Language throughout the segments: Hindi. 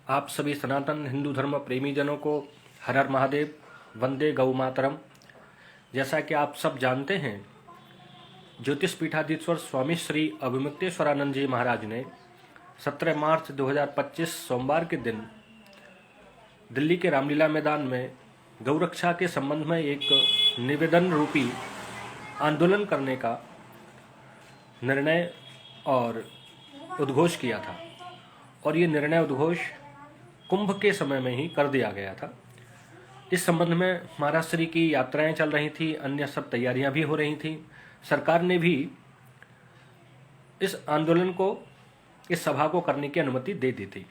आप सभी सनातन हिंदू धर्म प्रेमी जनों को हर हर महादेव, वंदे गौ मातरम। जैसा कि आप सब जानते हैं, ज्योतिष पीठाधीश्वर स्वामी श्री अभिमुक्तेश्वरानंद जी महाराज ने 17 मार्च 2025 सोमवार के दिन दिल्ली के रामलीला मैदान में गौरक्षा के संबंध में एक निवेदन रूपी आंदोलन करने का निर्णय और उद्घोष किया था। और ये निर्णय उद्घोष कुंभ के समय में ही कर दिया गया था। इस संबंध में महाराष्ट्र की यात्राएं चल रही थी, अन्य सब तैयारियां भी हो रही थी। सरकार ने भी इस आंदोलन को, इस सभा को करने की अनुमति दे दी थी।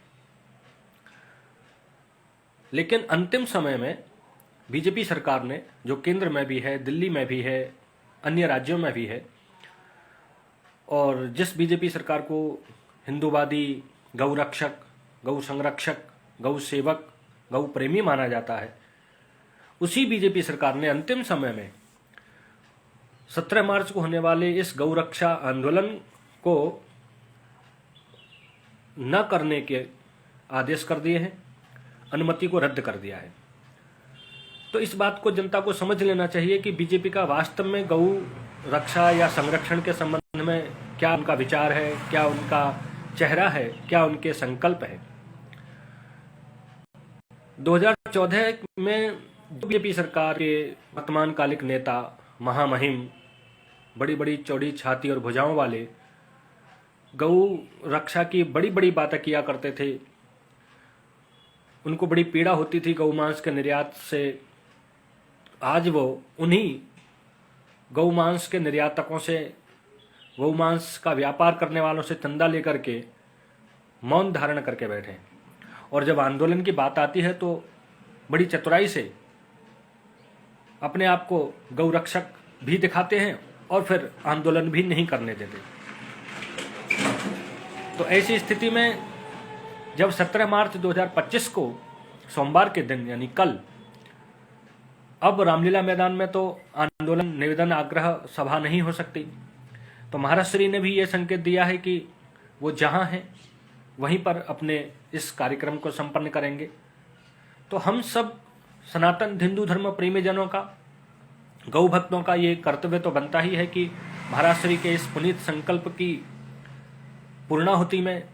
लेकिन अंतिम समय में बीजेपी सरकार ने, जो केंद्र में भी है, दिल्ली में भी है, अन्य राज्यों में भी है, और जिस बीजेपी सरकार को हिंदूवादी, गौ रक्षक, गौ संरक्षक, गौ सेवक, गौ प्रेमी माना जाता है, उसी बीजेपी सरकार ने अंतिम समय में 17 मार्च को होने वाले इस गौ रक्षा आंदोलन को न करने के आदेश कर दिए हैं, अनुमति को रद्द कर दिया है। तो इस बात को जनता को समझ लेना चाहिए कि बीजेपी का वास्तव में गौ रक्षा या संरक्षण के संबंध में क्या उनका विचार है, क्या उनका चेहरा है, क्या उनके संकल्प है। 2014 में बीजेपी सरकार के वर्तमान कालिक नेता, महामहिम, बड़ी बड़ी चौड़ी छाती और भुजाओं वाले गौ रक्षा की बड़ी बड़ी बातें किया करते थे। उनको बड़ी पीड़ा होती थी गौ मांस के निर्यात से। आज वो उन्हीं गौ मांस के निर्यातकों से, गौ मांस का व्यापार करने वालों से चंदा लेकर के मौन धारण करके बैठे। और जब आंदोलन की बात आती है तो बड़ी चतुराई से अपने आप को गौ रक्षक भी दिखाते हैं और फिर आंदोलन भी नहीं करने देते। तो ऐसी स्थिति में जब 17 मार्च 2025 को सोमवार के दिन, यानी कल, अब रामलीला मैदान में तो आंदोलन, निवेदन, आग्रह सभा नहीं हो सकती, तो महाराष्ट्र ने भी ये संकेत दिया है कि वो जहां हैं वहीं पर अपने इस कार्यक्रम को संपन्न करेंगे। तो हम सब सनातन हिंदू धर्म प्रेमी जनों का, गौ भक्तों का ये कर्तव्य तो बनता ही है कि महाराष्ट्र के इस पुनीत संकल्प की पूर्णाहुति में,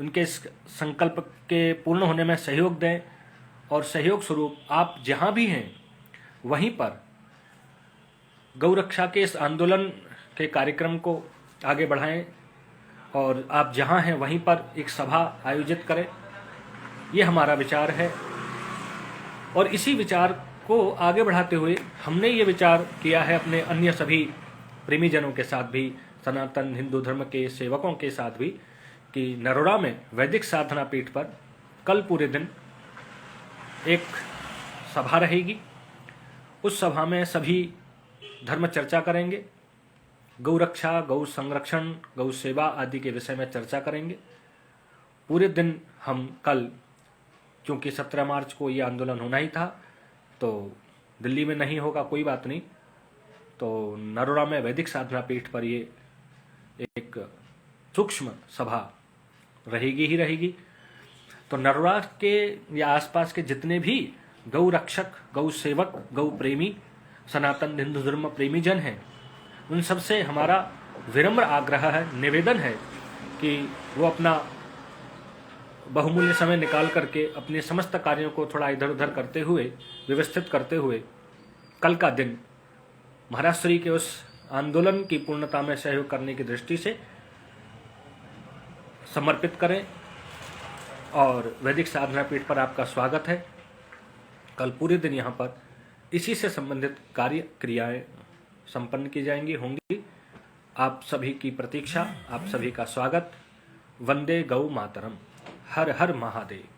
उनके इस संकल्प के पूर्ण होने में सहयोग दें। और सहयोग स्वरूप आप जहां भी हैं वहीं पर गौ रक्षा के इस आंदोलन के कार्यक्रम को आगे बढ़ाएं और आप जहां हैं वहीं पर एक सभा आयोजित करें। ये हमारा विचार है। और इसी विचार को आगे बढ़ाते हुए हमने ये विचार किया है अपने अन्य सभी प्रेमी जनों के साथ भी, सनातन हिंदू धर्म के सेवकों के साथ भी, कि नरोड़ा में वैदिक साधना पीठ पर कल पूरे दिन एक सभा रहेगी। उस सभा में सभी धर्म चर्चा करेंगे, गौ रक्षा, गौ संरक्षण, गौ सेवा आदि के विषय में चर्चा करेंगे। पूरे दिन हम कल, क्योंकि 17 मार्च को ये आंदोलन होना ही था, तो दिल्ली में नहीं होगा, कोई बात नहीं, तो नरोड़ा में वैदिक साधना पीठ पर ये एक सूक्ष्म सभा रहेगी ही रहेगी। तो नरोड़ा के या आसपास के जितने भी गौ रक्षक, गौ सेवक, गौ प्रेमी, सनातन हिंदू धर्म प्रेमी जन हैं, उन सब से हमारा विनम्र आग्रह है, निवेदन है कि वो अपना बहुमूल्य समय निकाल करके अपने समस्त कार्यों को थोड़ा इधर उधर करते हुए, व्यवस्थित करते हुए, कल का दिन महाराष्ट्र के उस आंदोलन की पूर्णता में सहयोग करने की दृष्टि से समर्पित करें। और वैदिक साधना पीठ पर आपका स्वागत है। कल पूरे दिन यहाँ पर इसी से संबंधित कार्य क्रियाएं संपन्न की जाएंगी, होंगी। आप सभी की प्रतीक्षा, आप सभी का स्वागत। वंदे गौ मातरम। हर हर महादेव।